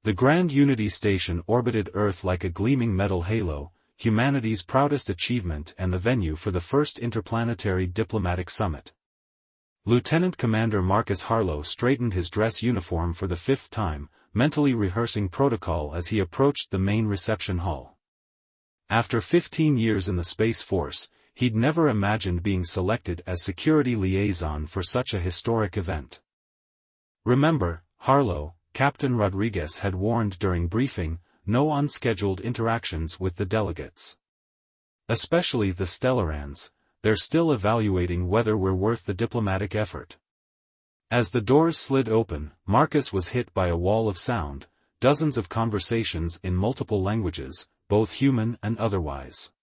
The Grand Unity Station orbited Earth like a gleaming metal halo, humanity's proudest achievement and the venue for the first interplanetary diplomatic summit. Lieutenant Commander Marcus Harlow straightened his dress uniform for the 5th time, mentally rehearsing protocol as he approached the main reception hall. After 15 years in the Space Force, he'd never imagined being selected as security liaison for such a historic event. "Remember, Harlow," Captain Rodriguez had warned during briefing, "no unscheduled interactions with the delegates. Especially the Stellarans, they're still evaluating whether we're worth the diplomatic effort." As the doors slid open, Marcus was hit by a wall of sound, dozens of conversations in multiple languages, both human and otherwise.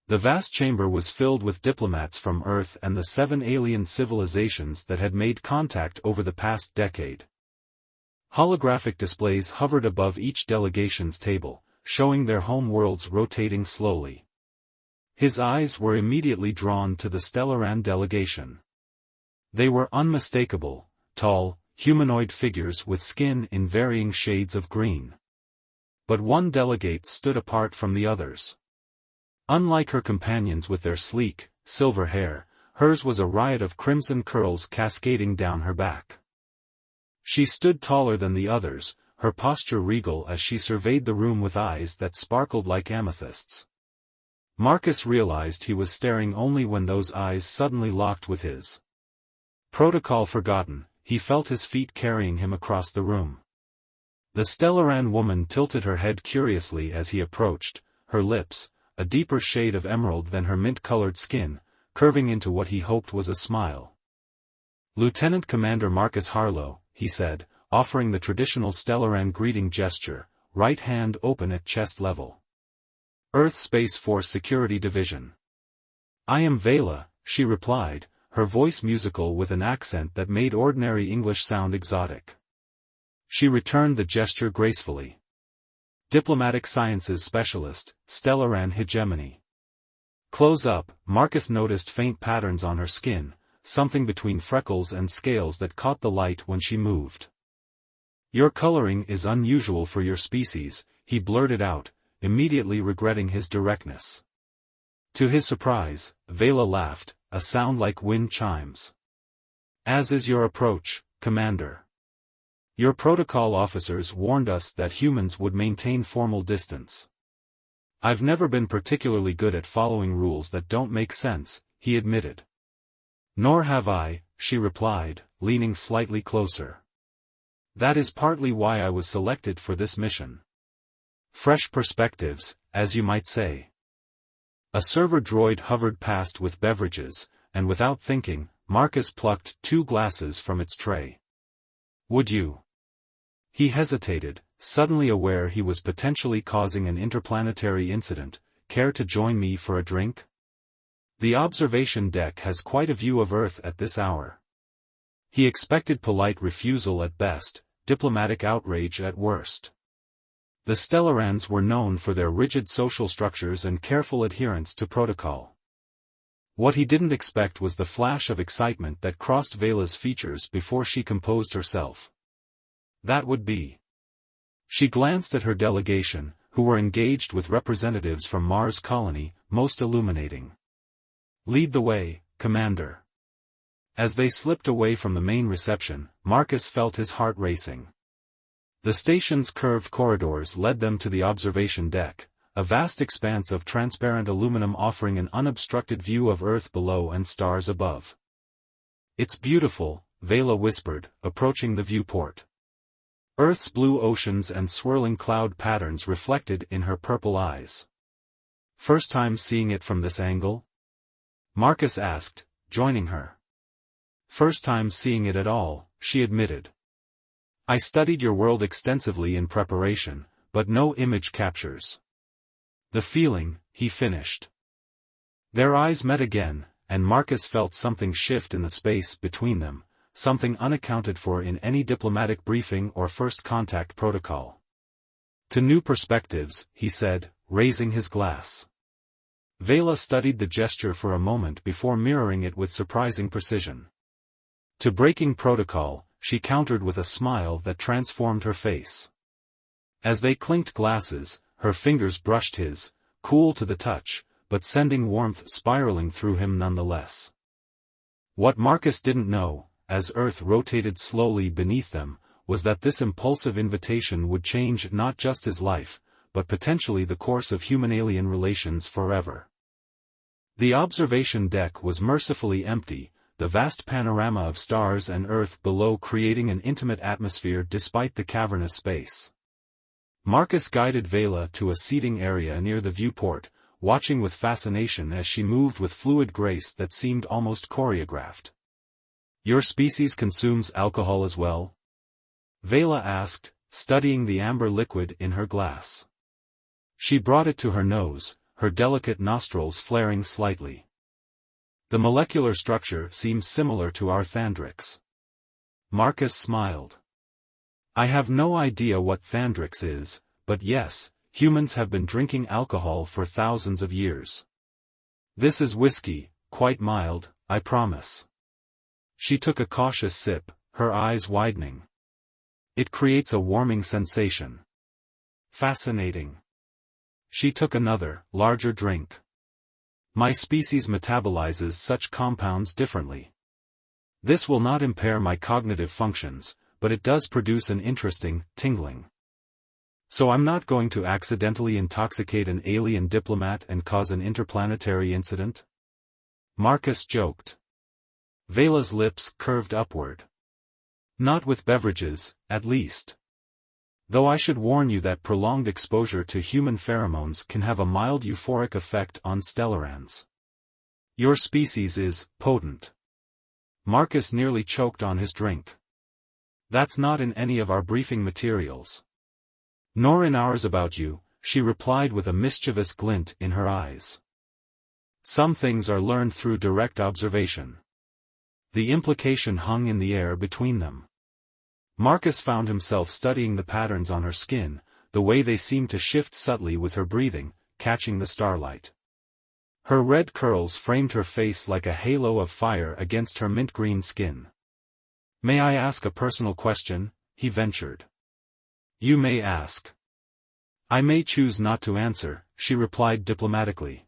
The vast chamber was filled with diplomats from Earth and the 7 alien civilizations that had made contact over the past decade. Holographic displays hovered above each delegation's table, showing their home worlds rotating slowly. His eyes were immediately drawn to the Stellaran delegation. They were unmistakable, tall, humanoid figures with skin in varying shades of green. But one delegate stood apart from the others. Unlike her companions with their sleek, silver hair, hers was a riot of crimson curls cascading down her back. She stood taller than the others, her posture regal as she surveyed the room with eyes that sparkled like amethysts. Marcus realized he was staring only when those eyes suddenly locked with his. Protocol forgotten, he felt his feet carrying him across the room. The Stellaran woman tilted her head curiously as he approached, her lips, a deeper shade of emerald than her mint-colored skin, curving into what he hoped was a smile. "Lieutenant Commander Marcus Harlow," he said, offering the traditional Stellaran greeting gesture, right hand open at chest level. "Earth Space Force Security Division." "I am Vela," she replied, her voice musical with an accent that made ordinary English sound exotic. She returned the gesture gracefully. "Diplomatic Sciences Specialist, Stellaran Hegemony." Close up, Marcus noticed faint patterns on her skin, something between freckles and scales that caught the light when she moved. "Your coloring is unusual for your species," he blurted out, immediately regretting his directness. To his surprise, Vela laughed, a sound like wind chimes. "As is your approach, Commander. Your protocol officers warned us that humans would maintain formal distance." "I've never been particularly good at following rules that don't make sense," he admitted. "Nor have I," she replied, leaning slightly closer. "That is partly why I was selected for this mission. Fresh perspectives, as you might say." A server droid hovered past with beverages, and without thinking, Marcus plucked 2 glasses from its tray. "Would you?" He hesitated, suddenly aware he was potentially causing an interplanetary incident. "Care to join me for a drink? The observation deck has quite a view of Earth at this hour." He expected polite refusal at best, diplomatic outrage at worst. The Stellarans were known for their rigid social structures and careful adherence to protocol. What he didn't expect was the flash of excitement that crossed Vela's features before she composed herself. That would be. She glanced at her delegation, who were engaged with representatives from Mars Colony, most illuminating. "Lead the way, Commander." As they slipped away from the main reception, Marcus felt his heart racing. The station's curved corridors led them to the observation deck, a vast expanse of transparent aluminum offering an unobstructed view of Earth below and stars above. "It's beautiful," Vela whispered, approaching the viewport. Earth's blue oceans and swirling cloud patterns reflected in her purple eyes. "First time seeing it from this angle?" Marcus asked, joining her. "First time seeing it at all," she admitted. "I studied your world extensively in preparation, but no image captures the feeling," he finished. Their eyes met again, and Marcus felt something shift in the space between them, something unaccounted for in any diplomatic briefing or first contact protocol. "To new perspectives," he said, raising his glass. Vela studied the gesture for a moment before mirroring it with surprising precision. "To breaking protocol," she countered with a smile that transformed her face. As they clinked glasses, her fingers brushed his, cool to the touch, but sending warmth spiraling through him nonetheless. What Marcus didn't know, as Earth rotated slowly beneath them, was that this impulsive invitation would change not just his life, but potentially the course of human-alien relations forever. The observation deck was mercifully empty, the vast panorama of stars and Earth below creating an intimate atmosphere despite the cavernous space. Marcus guided Vela to a seating area near the viewport, watching with fascination as she moved with fluid grace that seemed almost choreographed. "Your species consumes alcohol as well?" Vela asked, studying the amber liquid in her glass. She brought it to her nose, her delicate nostrils flaring slightly. "The molecular structure seems similar to our Thandrix." Marcus smiled. "I have no idea what Thandrix is, but yes, humans have been drinking alcohol for thousands of years. This is whiskey, quite mild, I promise." She took a cautious sip, her eyes widening. "It creates a warming sensation." "Fascinating." She took another, larger drink. "My species metabolizes such compounds differently. This will not impair my cognitive functions, but it does produce an interesting, tingling. So I'm not going to accidentally intoxicate an alien diplomat and cause an interplanetary incident?" Marcus joked. Vela's lips curved upward. "Not with beverages, at least. Though I should warn you that prolonged exposure to human pheromones can have a mild euphoric effect on stellarans. Your species is potent." Marcus nearly choked on his drink. "That's not in any of our briefing materials." "Nor in ours about you," she replied with a mischievous glint in her eyes. "Some things are learned through direct observation." The implication hung in the air between them. Marcus found himself studying the patterns on her skin, the way they seemed to shift subtly with her breathing, catching the starlight. Her red curls framed her face like a halo of fire against her mint-green skin. "May I ask a personal question?" he ventured. "You may ask." "I may choose not to answer," she replied diplomatically.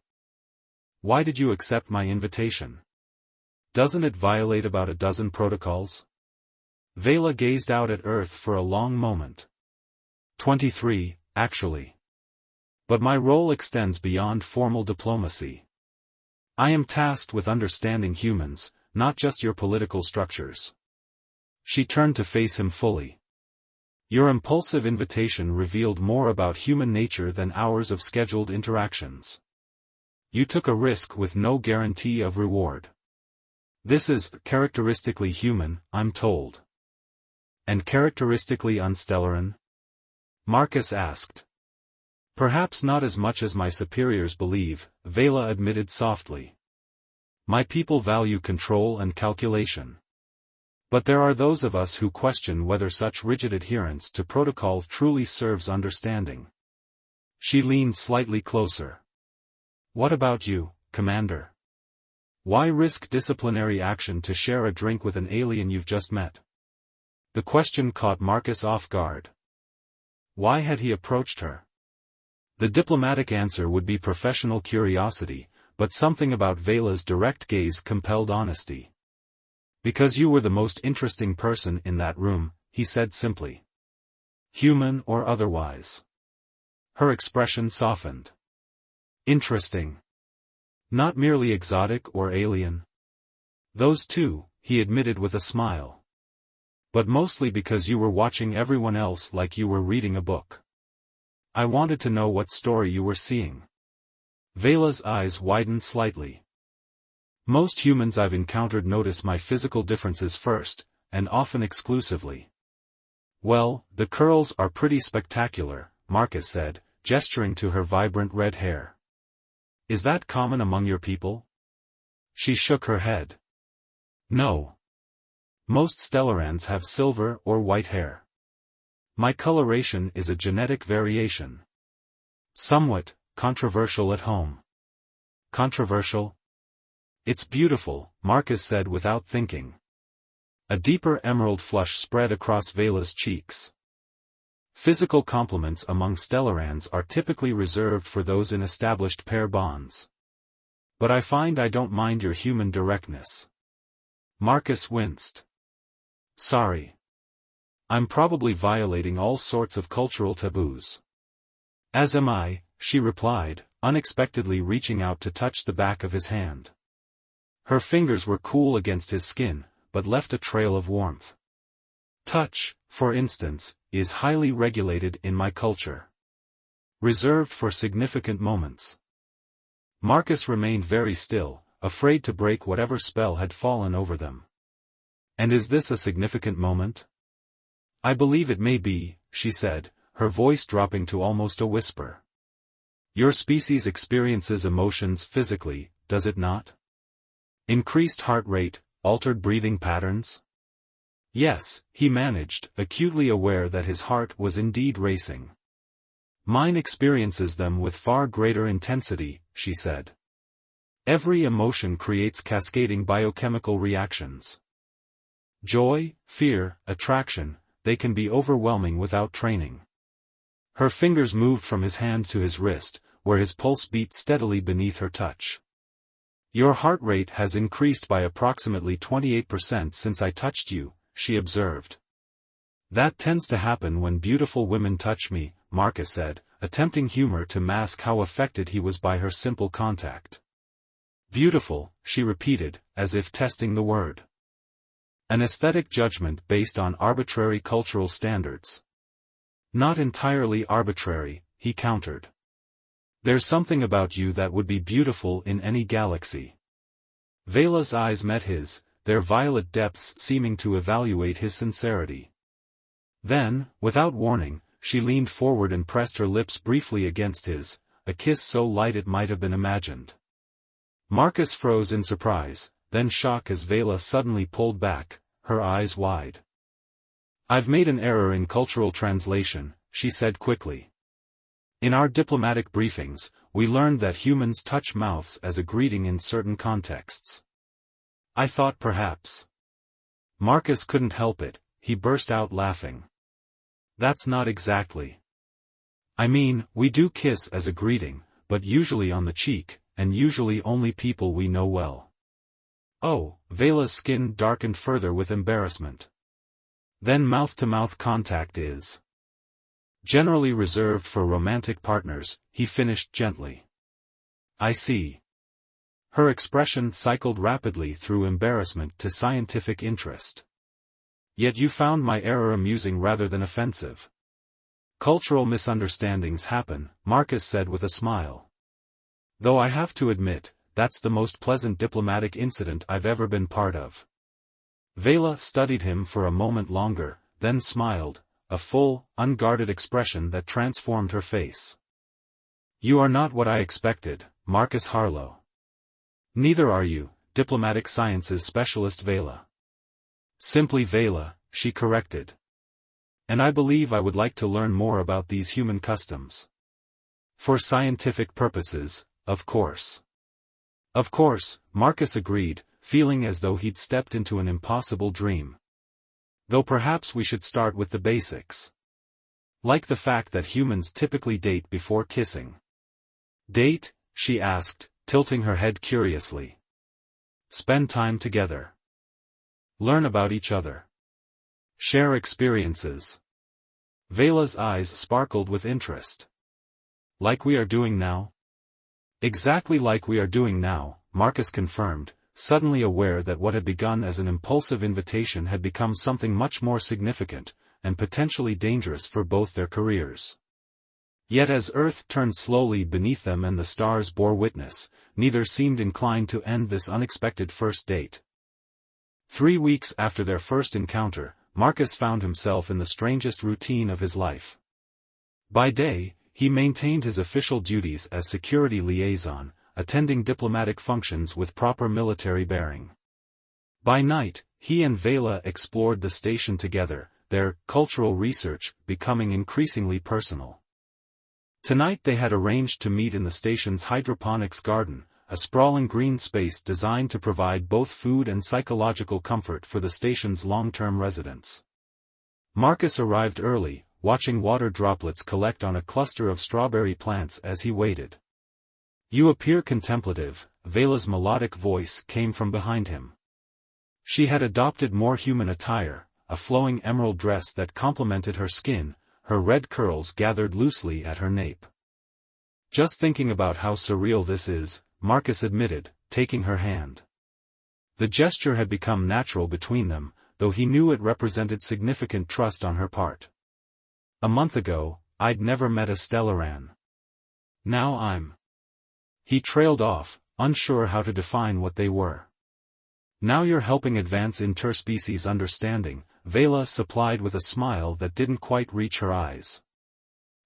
"Why did you accept my invitation? Doesn't it violate about a dozen protocols?" Vela gazed out at Earth for a long moment. 23, actually. But my role extends beyond formal diplomacy. I am tasked with understanding humans, not just your political structures." She turned to face him fully. "Your impulsive invitation revealed more about human nature than hours of scheduled interactions. You took a risk with no guarantee of reward. This is characteristically human, I'm told." "And characteristically unstellaran?" Marcus asked. "Perhaps not as much as my superiors believe," Vela admitted softly. "My people value control and calculation. But there are those of us who question whether such rigid adherence to protocol truly serves understanding." She leaned slightly closer. "What about you, Commander? Why risk disciplinary action to share a drink with an alien you've just met?" The question caught Marcus off guard. Why had he approached her? The diplomatic answer would be professional curiosity, but something about Vela's direct gaze compelled honesty. "Because you were the most interesting person in that room," he said simply. "Human or otherwise." Her expression softened. "Interesting. Not merely exotic or alien?" "Those too," he admitted with a smile. "But mostly because you were watching everyone else like you were reading a book. I wanted to know what story you were seeing." Vela's eyes widened slightly. "Most humans I've encountered notice my physical differences first, and often exclusively." "Well, the curls are pretty spectacular," Marcus said, gesturing to her vibrant red hair. "Is that common among your people?" She shook her head. "No. Most stellarans have silver or white hair. My coloration is a genetic variation. Somewhat controversial at home." "Controversial?" "It's beautiful," Marcus said without thinking. A deeper emerald flush spread across Vela's cheeks. Physical complements among stellarans are typically reserved for those in established pair bonds. But I find I don't mind your human directness. Marcus winced. Sorry. I'm probably violating all sorts of cultural taboos. As am I, she replied, unexpectedly reaching out to touch the back of his hand. Her fingers were cool against his skin, but left a trail of warmth. Touch, for instance, is highly regulated in my culture. Reserved for significant moments. Marcus remained very still, afraid to break whatever spell had fallen over them. And is this a significant moment? I believe it may be, she said, her voice dropping to almost a whisper. Your species experiences emotions physically, does it not? Increased heart rate, altered breathing patterns? Yes, he managed, acutely aware that his heart was indeed racing. Mine experiences them with far greater intensity, she said. Every emotion creates cascading biochemical reactions. Joy, fear, attraction, they can be overwhelming without training. Her fingers moved from his hand to his wrist, where his pulse beat steadily beneath her touch. Your heart rate has increased by approximately 28% since I touched you, she observed. That tends to happen when beautiful women touch me, Marcus said, attempting humor to mask how affected he was by her simple contact. Beautiful, she repeated, as if testing the word. An aesthetic judgment based on arbitrary cultural standards. Not entirely arbitrary, he countered. There's something about you that would be beautiful in any galaxy. Vela's eyes met his, their violet depths seeming to evaluate his sincerity. Then, without warning, she leaned forward and pressed her lips briefly against his, a kiss so light it might have been imagined. Marcus froze in surprise, then shock as Vela suddenly pulled back, her eyes wide. I've made an error in cultural translation, she said quickly. In our diplomatic briefings, we learned that humans touch mouths as a greeting in certain contexts. I thought perhaps. Marcus couldn't help it, he burst out laughing. That's not exactly. I mean, we do kiss as a greeting, but usually on the cheek, and usually only people we know well. Oh, Vela's skin darkened further with embarrassment. Then mouth-to-mouth contact is generally reserved for romantic partners, he finished gently. I see. Her expression cycled rapidly through embarrassment to scientific interest. Yet you found my error amusing rather than offensive. Cultural misunderstandings happen, Marcus said with a smile. Though I have to admit, that's the most pleasant diplomatic incident I've ever been part of. Vela studied him for a moment longer, then smiled, a full, unguarded expression that transformed her face. You are not what I expected, Marcus Harlow. Neither are you, diplomatic sciences specialist Vela. Simply Vela, she corrected. And I believe I would like to learn more about these human customs. For scientific purposes, of course. Of course, Marcus agreed, feeling as though he'd stepped into an impossible dream. Though perhaps we should start with the basics. Like the fact that humans typically date before kissing. Date? She asked, tilting her head curiously. Spend time together. Learn about each other. Share experiences. Vela's eyes sparkled with interest. Like we are doing now? Exactly like we are doing now, Marcus confirmed, suddenly aware that what had begun as an impulsive invitation had become something much more significant, and potentially dangerous for both their careers. Yet as Earth turned slowly beneath them and the stars bore witness, neither seemed inclined to end this unexpected first date. 3 weeks after their first encounter, Marcus found himself in the strangest routine of his life. By day, he maintained his official duties as security liaison, attending diplomatic functions with proper military bearing. By night, he and Vela explored the station together, their cultural research becoming increasingly personal. Tonight they had arranged to meet in the station's hydroponics garden, a sprawling green space designed to provide both food and psychological comfort for the station's long-term residents. Marcus arrived early, watching water droplets collect on a cluster of strawberry plants as he waited. "You appear contemplative," Vela's melodic voice came from behind him. She had adopted more human attire, a flowing emerald dress that complemented her skin, her red curls gathered loosely at her nape. "Just thinking about how surreal this is," Marcus admitted, taking her hand. The gesture had become natural between them, though he knew it represented significant trust on her part. "A month ago, I'd never met a Stellaran. Now I'm—" He trailed off, unsure how to define what they were. "Now you're helping advance interspecies understanding," Vela supplied with a smile that didn't quite reach her eyes.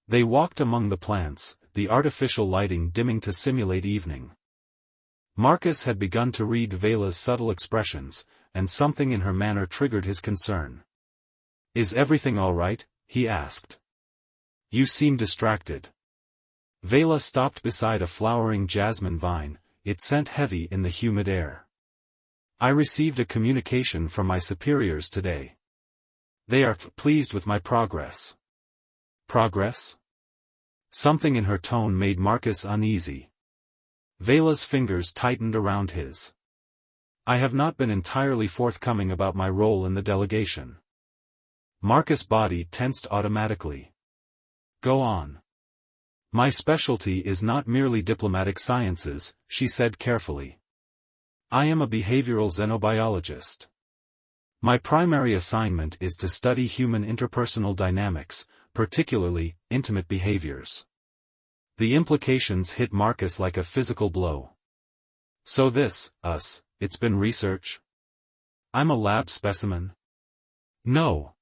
They walked among the plants, the artificial lighting dimming to simulate evening. Marcus had begun to read Vela's subtle expressions, and something in her manner triggered his concern. "Is everything all right?" he asked. "You seem distracted." Vela stopped beside a flowering jasmine vine, its scent heavy in the humid air. "I received a communication from my superiors today. They are pleased with my progress." "Progress?" Something in her tone made Marcus uneasy. Vela's fingers tightened around his. "I have not been entirely forthcoming about my role in the delegation." Marcus' body tensed automatically. "Go on." "My specialty is not merely diplomatic sciences," she said carefully. "I am a behavioral xenobiologist. My primary assignment is to study human interpersonal dynamics, particularly intimate behaviors." The implications hit Marcus like a physical blow. "So it's been research? I'm a lab specimen?" "No."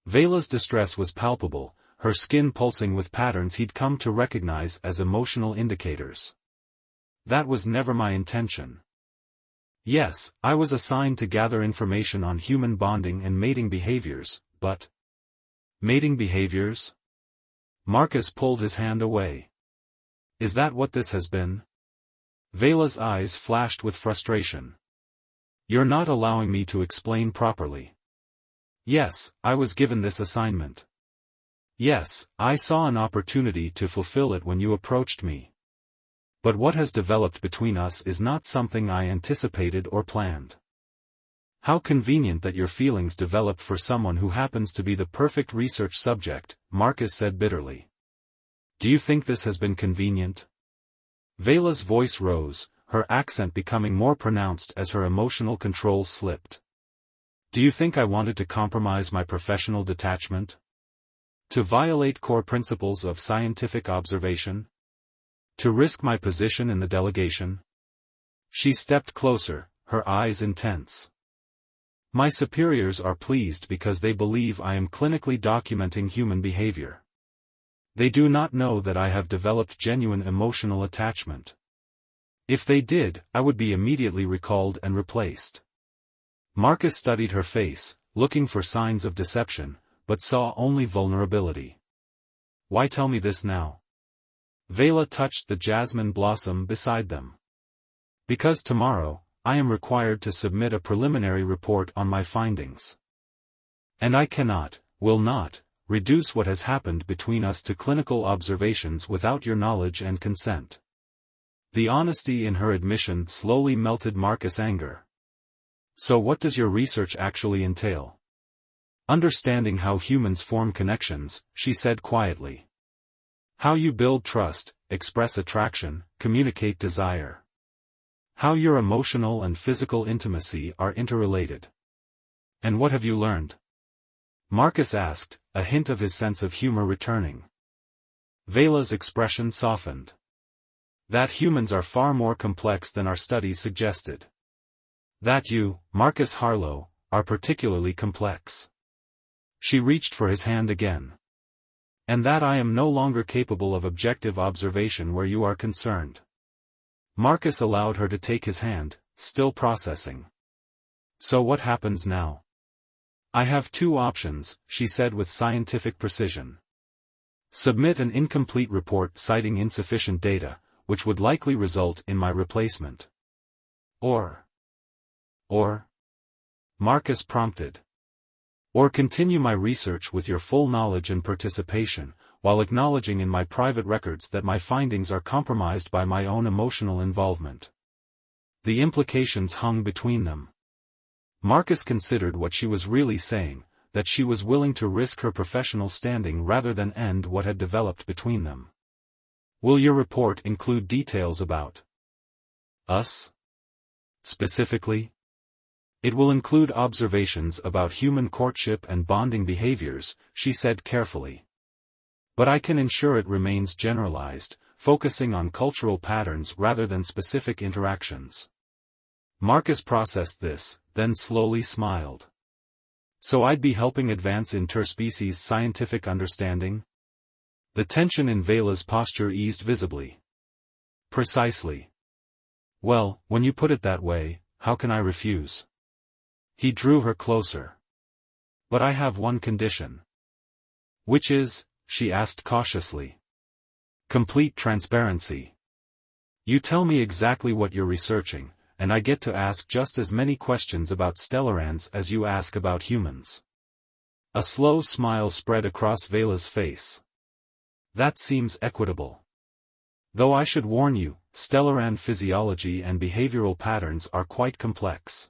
Vela's distress was palpable, her skin pulsing with patterns he'd come to recognize as emotional indicators. "That was never my intention. Yes, I was assigned to gather information on human bonding and mating behaviors, but—" "Mating behaviors?" Marcus pulled his hand away. "Is that what this has been?" Vela's eyes flashed with frustration. "You're not allowing me to explain properly." "Yes, I was given this assignment. Yes, I saw an opportunity to fulfill it when you approached me. But what has developed between us is not something I anticipated or planned." "How convenient that your feelings developed for someone who happens to be the perfect research subject," Marcus said bitterly. "Do you think this has been convenient?" Vela's voice rose, her accent becoming more pronounced as her emotional control slipped. "Do you think I wanted to compromise my professional detachment? To violate core principles of scientific observation? To risk my position in the delegation?" She stepped closer, her eyes intense. "My superiors are pleased because they believe I am clinically documenting human behavior. They do not know that I have developed genuine emotional attachment. If they did, I would be immediately recalled and replaced." Marcus studied her face, looking for signs of deception, but saw only vulnerability. "Why tell me this now?" Vela touched the jasmine blossom beside them. "Because tomorrow, I am required to submit a preliminary report on my findings. And I will not, reduce what has happened between us to clinical observations without your knowledge and consent." The honesty in her admission slowly melted Marcus' anger. "So what does your research actually entail?" "Understanding how humans form connections," she said quietly. "How you build trust, express attraction, communicate desire. How your emotional and physical intimacy are interrelated." "And what have you learned?" Marcus asked, a hint of his sense of humor returning. Vela's expression softened. "That humans are far more complex than our studies suggested. That you, Marcus Harlow, are particularly complex." She reached for his hand again. "And that I am no longer capable of objective observation where you are concerned." Marcus allowed her to take his hand, still processing. "So what happens now?" "I have two options," she said with scientific precision. "Submit an incomplete report citing insufficient data, which would likely result in my replacement. Or, Marcus prompted. Or continue my research with your full knowledge and participation, while acknowledging in my private records that my findings are compromised by my own emotional involvement. The implications hung between them. Marcus considered what she was really saying, that she was willing to risk her professional standing rather than end what had developed between them. Will your report include details about us? Specifically? It will include observations about human courtship and bonding behaviors, she said carefully. But I can ensure it remains generalized, focusing on cultural patterns rather than specific interactions. Marcus processed this, then slowly smiled. So I'd be helping advance interspecies scientific understanding? The tension in Vela's posture eased visibly. Precisely. Well, when you put it that way, how can I refuse? He drew her closer. But I have one condition. Which is? She asked cautiously. Complete transparency. You tell me exactly what you're researching, and I get to ask just as many questions about Stellarans as you ask about humans. A slow smile spread across Vela's face. That seems equitable. Though I should warn you, Stellaran physiology and behavioral patterns are quite complex.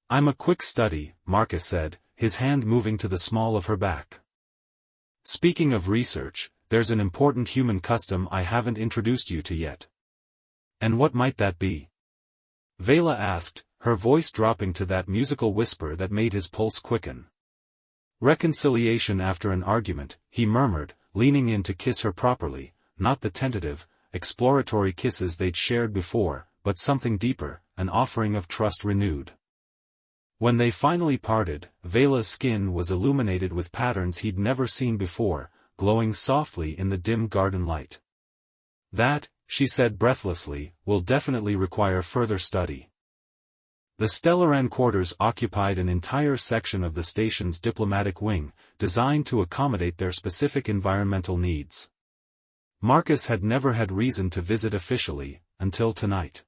I'm a quick study, Marcus said, his hand moving to the small of her back. Speaking of research, there's an important human custom I haven't introduced you to yet. And what might that be? Vela asked, her voice dropping to that musical whisper that made his pulse quicken. Reconciliation after an argument, he murmured, leaning in to kiss her properly, not the tentative, exploratory kisses they'd shared before, but something deeper, an offering of trust renewed. When they finally parted, Vela's skin was illuminated with patterns he'd never seen before, glowing softly in the dim garden light. That, she said breathlessly, will definitely require further study. The Stellaran quarters occupied an entire section of the station's diplomatic wing, designed to accommodate their specific environmental needs. Marcus had never had reason to visit officially, until tonight.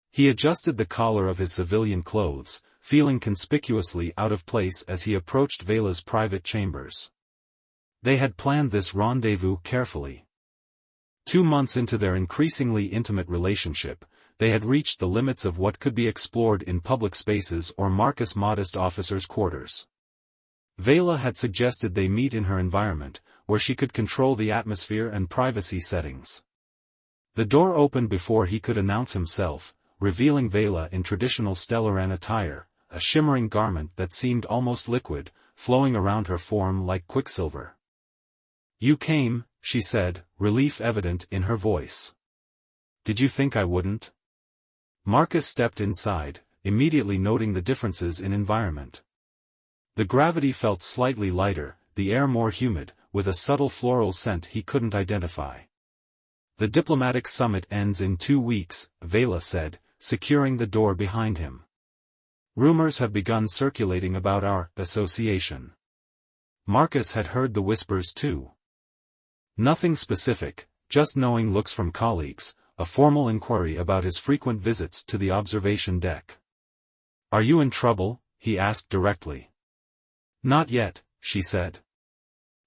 He adjusted the collar of his civilian clothes, feeling conspicuously out of place as he approached Vela's private chambers. They had planned this rendezvous carefully. 2 months into their increasingly intimate relationship, they had reached the limits of what could be explored in public spaces or Marcus' modest officers' quarters. Vela had suggested they meet in her environment, where she could control the atmosphere and privacy settings. The door opened before he could announce himself, revealing Vela in traditional Stellaran attire, a shimmering garment that seemed almost liquid, flowing around her form like quicksilver. You came, she said, relief evident in her voice. Did you think I wouldn't? Marcus stepped inside, immediately noting the differences in environment. The gravity felt slightly lighter, the air more humid, with a subtle floral scent he couldn't identify. The diplomatic summit ends in 2 weeks, Vela said, securing the door behind him. Rumors have begun circulating about our association. Marcus had heard the whispers too. Nothing specific, just knowing looks from colleagues, a formal inquiry about his frequent visits to the observation deck. Are you in trouble? He asked directly. Not yet, she said.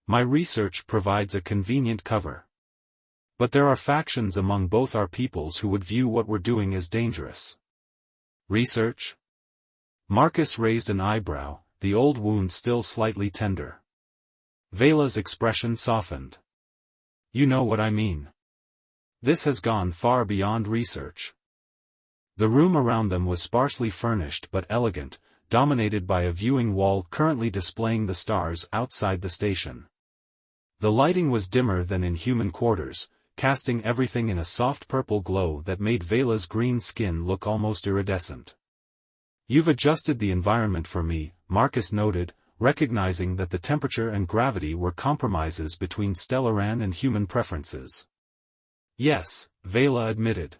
My research provides a convenient cover. But there are factions among both our peoples who would view what we're doing as dangerous. Research? Marcus raised an eyebrow, the old wound still slightly tender. Vela's expression softened. You know what I mean. This has gone far beyond research. The room around them was sparsely furnished but elegant, dominated by a viewing wall currently displaying the stars outside the station. The lighting was dimmer than in human quarters, casting everything in a soft purple glow that made Vela's green skin look almost iridescent. You've adjusted the environment for me, Marcus noted, recognizing that the temperature and gravity were compromises between Stellaran and human preferences. Yes, Vela admitted.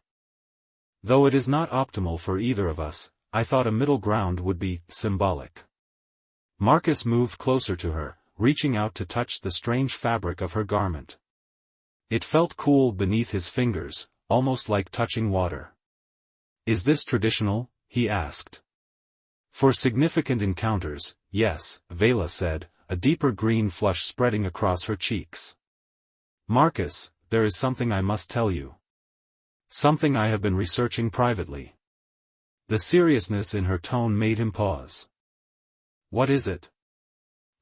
Though it is not optimal for either of us, I thought a middle ground would be symbolic. Marcus moved closer to her, reaching out to touch the strange fabric of her garment. It felt cool beneath his fingers, almost like touching water. Is this traditional? He asked. For significant encounters, yes, Vela said, a deeper green flush spreading across her cheeks. Marcus, there is something I must tell you. Something I have been researching privately. The seriousness in her tone made him pause. What is it?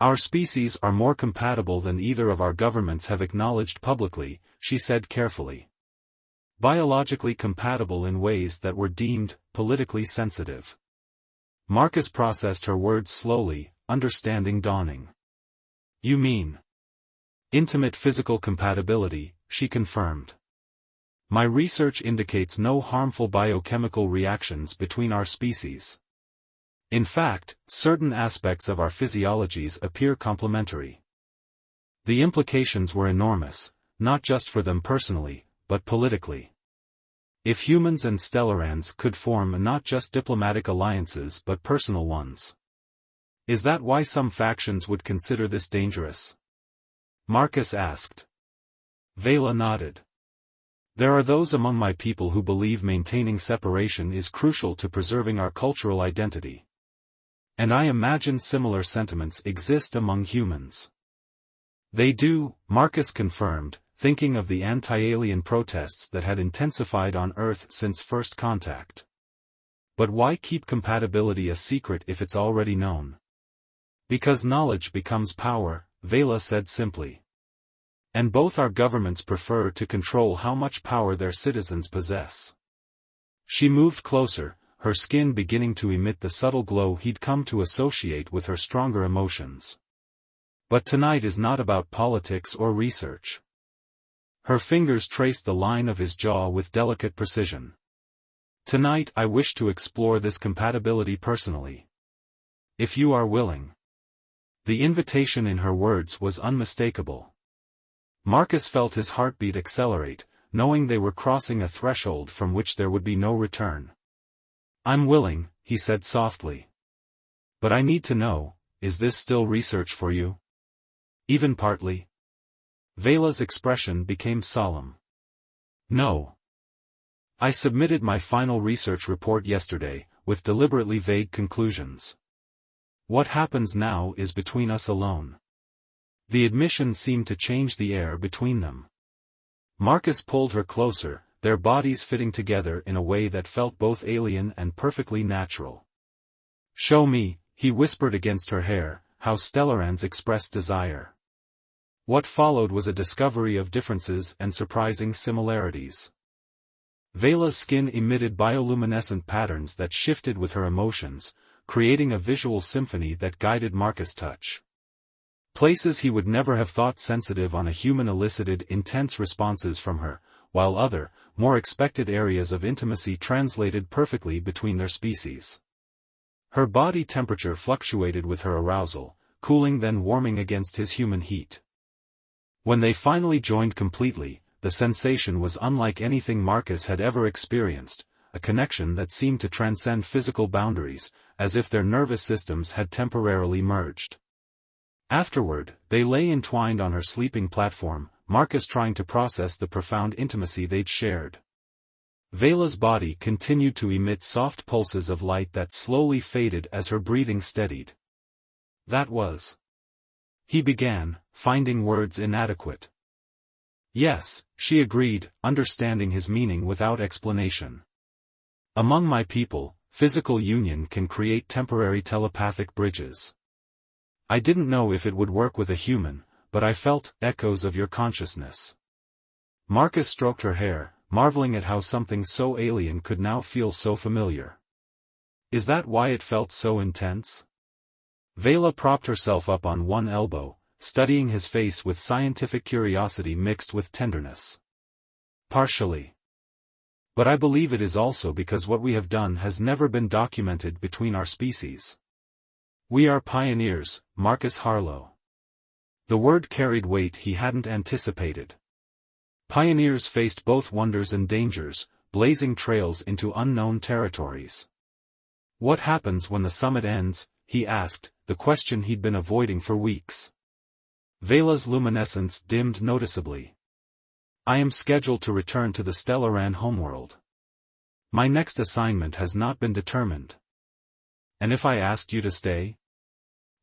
Our species are more compatible than either of our governments have acknowledged publicly, she said carefully. Biologically compatible in ways that were deemed politically sensitive. Marcus processed her words slowly, understanding dawning. You mean? Intimate physical compatibility, she confirmed. My research indicates no harmful biochemical reactions between our species. In fact, certain aspects of our physiologies appear complementary. The implications were enormous, not just for them personally, but politically. If humans and Stellarans could form not just diplomatic alliances but personal ones. Is that why some factions would consider this dangerous? Marcus asked. Vela nodded. There are those among my people who believe maintaining separation is crucial to preserving our cultural identity. And I imagine similar sentiments exist among humans. They do, Marcus confirmed, thinking of the anti-alien protests that had intensified on Earth since first contact. But why keep compatibility a secret if it's already known? Because knowledge becomes power, Vela said simply. And both our governments prefer to control how much power their citizens possess. She moved closer, her skin beginning to emit the subtle glow he'd come to associate with her stronger emotions. But tonight is not about politics or research. Her fingers traced the line of his jaw with delicate precision. Tonight I wish to explore this compatibility personally. If you are willing. The invitation in her words was unmistakable. Marcus felt his heartbeat accelerate, knowing they were crossing a threshold from which there would be no return. I'm willing, he said softly. But I need to know, is this still research for you? Even partly? Vela's expression became solemn. No. I submitted my final research report yesterday, with deliberately vague conclusions. What happens now is between us alone. The admission seemed to change the air between them. Marcus pulled her closer, their bodies fitting together in a way that felt both alien and perfectly natural. Show me, he whispered against her hair, how Stellarans express desire. What followed was a discovery of differences and surprising similarities. Vela's skin emitted bioluminescent patterns that shifted with her emotions, creating a visual symphony that guided Marcus' touch. Places he would never have thought sensitive on a human elicited intense responses from her, while other, more expected areas of intimacy translated perfectly between their species. Her body temperature fluctuated with her arousal, cooling then warming against his human heat. When they finally joined completely, the sensation was unlike anything Marcus had ever experienced, a connection that seemed to transcend physical boundaries, as if their nervous systems had temporarily merged. Afterward, they lay entwined on her sleeping platform, Marcus trying to process the profound intimacy they'd shared. Vela's body continued to emit soft pulses of light that slowly faded as her breathing steadied. That was. He began, finding words inadequate. Yes, she agreed, understanding his meaning without explanation. Among my people, physical union can create temporary telepathic bridges. I didn't know if it would work with a human, but I felt echoes of your consciousness. Marcus stroked her hair, marveling at how something so alien could now feel so familiar. Is that why it felt so intense? Vela propped herself up on one elbow, studying his face with scientific curiosity mixed with tenderness. Partially. But I believe it is also because what we have done has never been documented between our species. We are pioneers, Marcus Harlow. The word carried weight he hadn't anticipated. Pioneers faced both wonders and dangers, blazing trails into unknown territories. What happens when the summit ends, he asked, the question he'd been avoiding for weeks. Vela's luminescence dimmed noticeably. I am scheduled to return to the Stellaran homeworld. My next assignment has not been determined. And if I asked you to stay?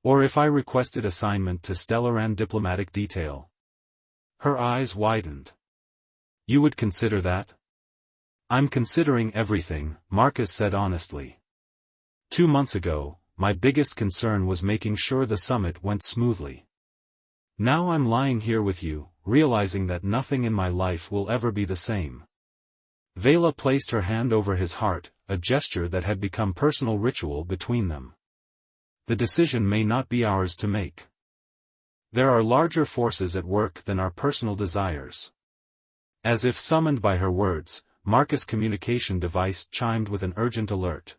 Or if I requested assignment to Stellaran diplomatic detail? Her eyes widened. You would consider that? I'm considering everything, Marcus said honestly. 2 months ago, my biggest concern was making sure the summit went smoothly. Now I'm lying here with you, realizing that nothing in my life will ever be the same. Vela placed her hand over his heart, a gesture that had become personal ritual between them. The decision may not be ours to make. There are larger forces at work than our personal desires. As if summoned by her words, Marcus' communication device chimed with an urgent alert.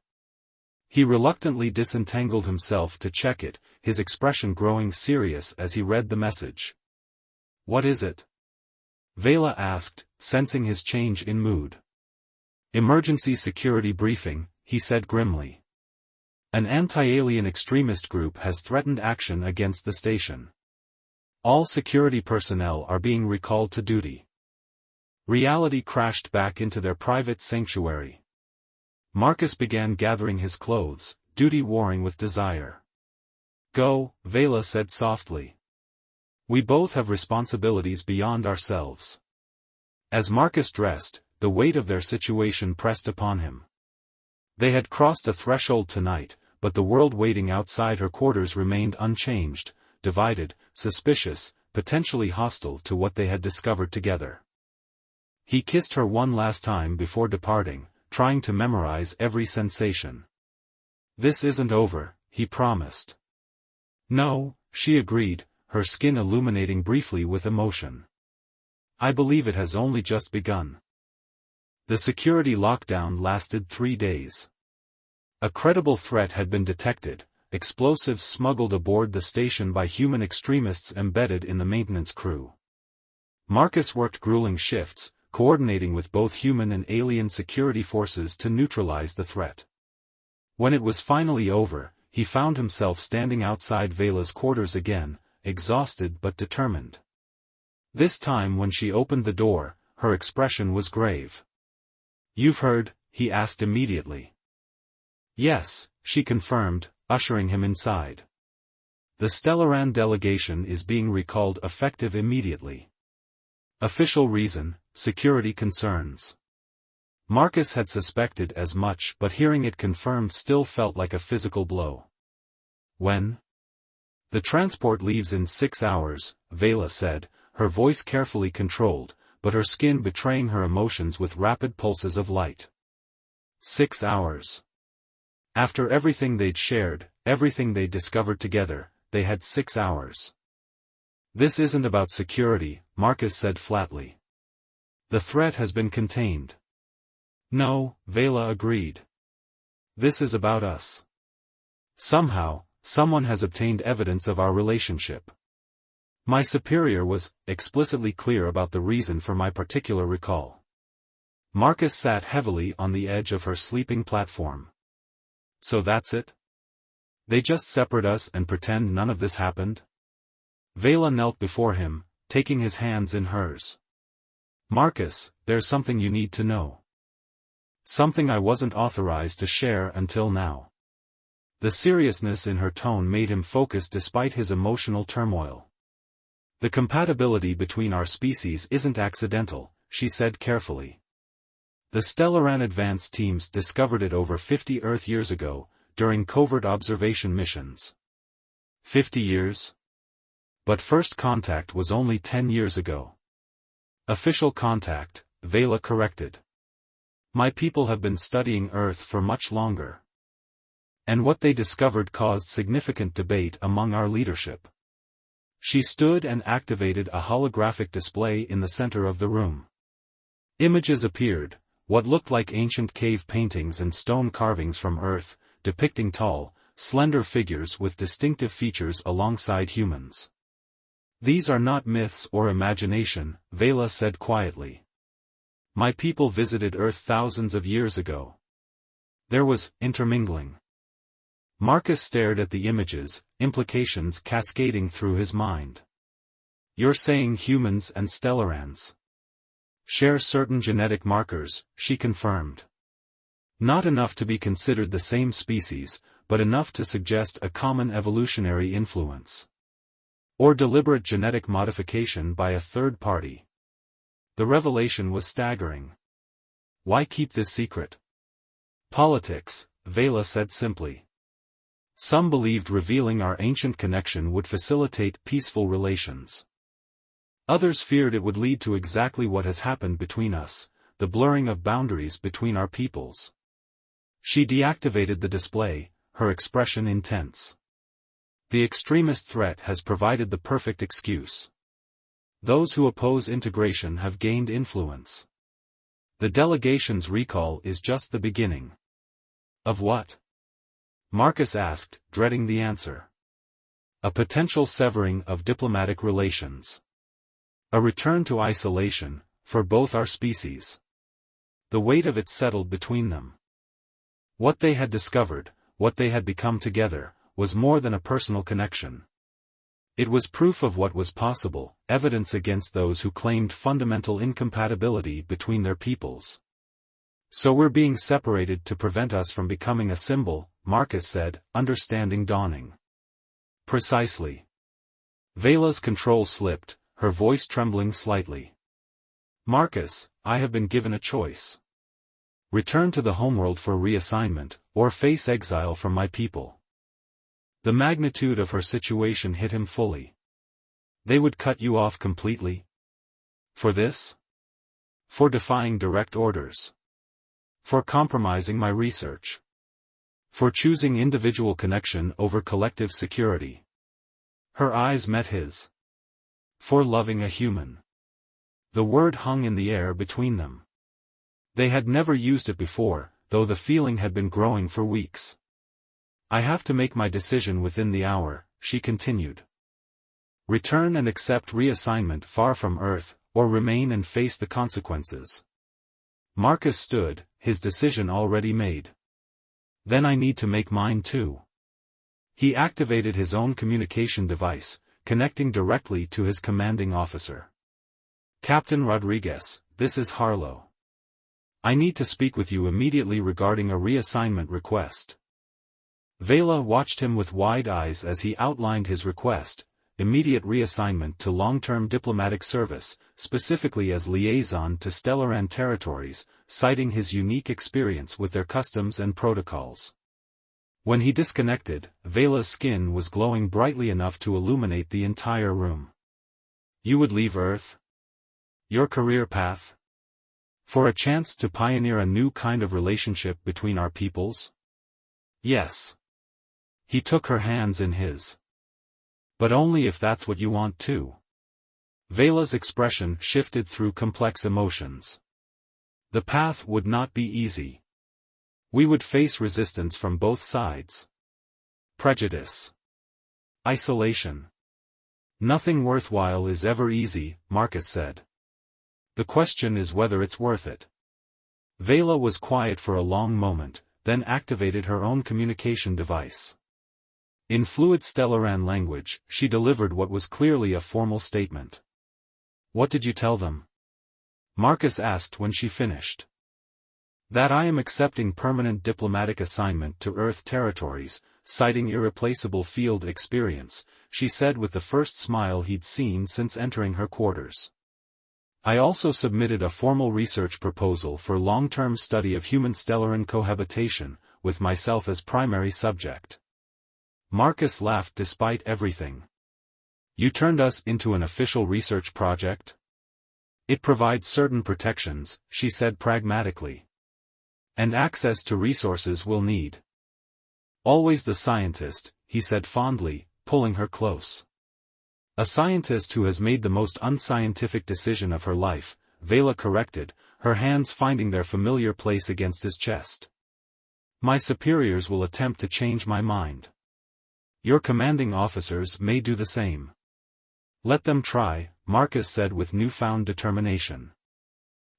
He reluctantly disentangled himself to check it, his expression growing serious as he read the message. What is it? Vela asked, sensing his change in mood. Emergency security briefing, he said grimly. An anti-alien extremist group has threatened action against the station. All security personnel are being recalled to duty. Reality crashed back into their private sanctuary. Marcus began gathering his clothes, duty warring with desire. Go, Vela said softly. We both have responsibilities beyond ourselves. As Marcus dressed, the weight of their situation pressed upon him. They had crossed a threshold tonight, but the world waiting outside her quarters remained unchanged, divided, suspicious, potentially hostile to what they had discovered together. He kissed her one last time before departing, trying to memorize every sensation. This isn't over, he promised. No, she agreed, her skin illuminating briefly with emotion. I believe it has only just begun. The security lockdown lasted 3 days. A credible threat had been detected, explosives smuggled aboard the station by human extremists embedded in the maintenance crew. Marcus worked grueling shifts, coordinating with both human and alien security forces to neutralize the threat. When it was finally over, he found himself standing outside Vela's quarters again, exhausted but determined. This time when she opened the door, her expression was grave. You've heard? He asked immediately. Yes, she confirmed, ushering him inside. The Stellaran delegation is being recalled effective immediately. Official reason, security concerns. Marcus had suspected as much, but hearing it confirmed still felt like a physical blow. When? The transport leaves in 6 hours, Vela said, her voice carefully controlled, but her skin betraying her emotions with rapid pulses of light. 6 hours. After everything they'd shared, everything they'd discovered together, they had 6 hours. This isn't about security, Marcus said flatly. The threat has been contained. No, Vela agreed. This is about us. Somehow, someone has obtained evidence of our relationship. My superior was explicitly clear about the reason for my particular recall. Marcus sat heavily on the edge of her sleeping platform. So that's it? They just separate us and pretend none of this happened? Vela knelt before him, taking his hands in hers. Marcus, there's something you need to know. Something I wasn't authorized to share until now. The seriousness in her tone made him focus despite his emotional turmoil. The compatibility between our species isn't accidental, she said carefully. The Stellaran advance teams discovered it over 50 Earth years ago, during covert observation missions. 50 years? But first contact was only 10 years ago. Official contact, Vela corrected. My people have been studying Earth for much longer. And what they discovered caused significant debate among our leadership. She stood and activated a holographic display in the center of the room. Images appeared, what looked like ancient cave paintings and stone carvings from Earth, depicting tall, slender figures with distinctive features alongside humans. These are not myths or imagination, Vela said quietly. My people visited Earth thousands of years ago. There was intermingling. Marcus stared at the images, implications cascading through his mind. You're saying humans and Stellarans share certain genetic markers, she confirmed. Not enough to be considered the same species, but enough to suggest a common evolutionary influence. Or deliberate genetic modification by a third party. The revelation was staggering. Why keep this secret? Politics, Vela said simply. Some believed revealing our ancient connection would facilitate peaceful relations. Others feared it would lead to exactly what has happened between us, the blurring of boundaries between our peoples. She deactivated the display, her expression intense. The extremist threat has provided the perfect excuse. Those who oppose integration have gained influence. The delegation's recall is just the beginning. Of what? Marcus asked, dreading the answer. A potential severing of diplomatic relations. A return to isolation, for both our species. The weight of it settled between them. What they had discovered, what they had become together, was more than a personal connection. It was proof of what was possible, evidence against those who claimed fundamental incompatibility between their peoples. So we're being separated to prevent us from becoming a symbol, Marcus said, understanding dawning. Precisely. Vela's control slipped, her voice trembling slightly. Marcus, I have been given a choice. Return to the homeworld for reassignment, or face exile from my people. The magnitude of her situation hit him fully. They would cut you off completely? For this? For defying direct orders. For compromising my research. For choosing individual connection over collective security. Her eyes met his. For loving a human. The word hung in the air between them. They had never used it before, though the feeling had been growing for weeks. I have to make my decision within the hour, she continued. Return and accept reassignment far from Earth, or remain and face the consequences. Marcus stood, his decision already made. Then I need to make mine too. He activated his own communication device, connecting directly to his commanding officer. Captain Rodriguez, this is Harlow. I need to speak with you immediately regarding a reassignment request. Vela watched him with wide eyes as he outlined his request, immediate reassignment to long-term diplomatic service, specifically as liaison to Stellaran territories, citing his unique experience with their customs and protocols. When he disconnected, Vela's skin was glowing brightly enough to illuminate the entire room. You would leave Earth? Your career path? For a chance to pioneer a new kind of relationship between our peoples? Yes. He took her hands in his. But only if that's what you want too. Vela's expression shifted through complex emotions. The path would not be easy. We would face resistance from both sides. Prejudice. Isolation. Nothing worthwhile is ever easy, Marcus said. The question is whether it's worth it. Vela was quiet for a long moment, then activated her own communication device. In fluid Stellaran language, she delivered what was clearly a formal statement. What did you tell them? Marcus asked when she finished. That I am accepting permanent diplomatic assignment to Earth territories, citing irreplaceable field experience, she said with the first smile he'd seen since entering her quarters. I also submitted a formal research proposal for long-term study of human Stellaran cohabitation, with myself as primary subject. Marcus laughed despite everything. You turned us into an official research project? It provides certain protections, she said pragmatically. And access to resources we'll need. Always the scientist, he said fondly, pulling her close. A scientist who has made the most unscientific decision of her life, Vela corrected, her hands finding their familiar place against his chest. My superiors will attempt to change my mind. Your commanding officers may do the same. Let them try, Marcus said with newfound determination.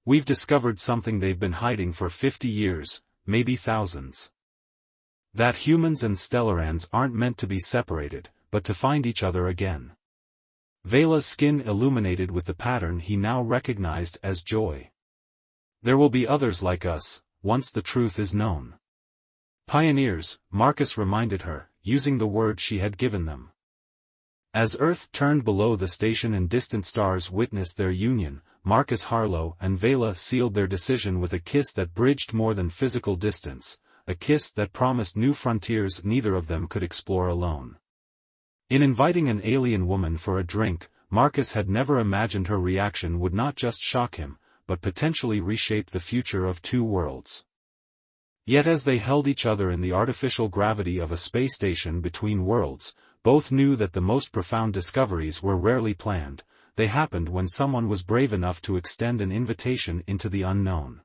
We've discovered something they've been hiding for 50 years, maybe thousands. That humans and Stellarans aren't meant to be separated, but to find each other again. Vela's skin illuminated with the pattern he now recognized as joy. There will be others like us, once the truth is known. Pioneers, Marcus reminded her, using the word she had given them. As Earth turned below the station and distant stars witnessed their union, Marcus Harlow and Vela sealed their decision with a kiss that bridged more than physical distance, a kiss that promised new frontiers neither of them could explore alone. In inviting an alien woman for a drink, Marcus had never imagined her reaction would not just shock him, but potentially reshape the future of two worlds. Yet as they held each other in the artificial gravity of a space station between worlds, both knew that the most profound discoveries were rarely planned, they happened when someone was brave enough to extend an invitation into the unknown.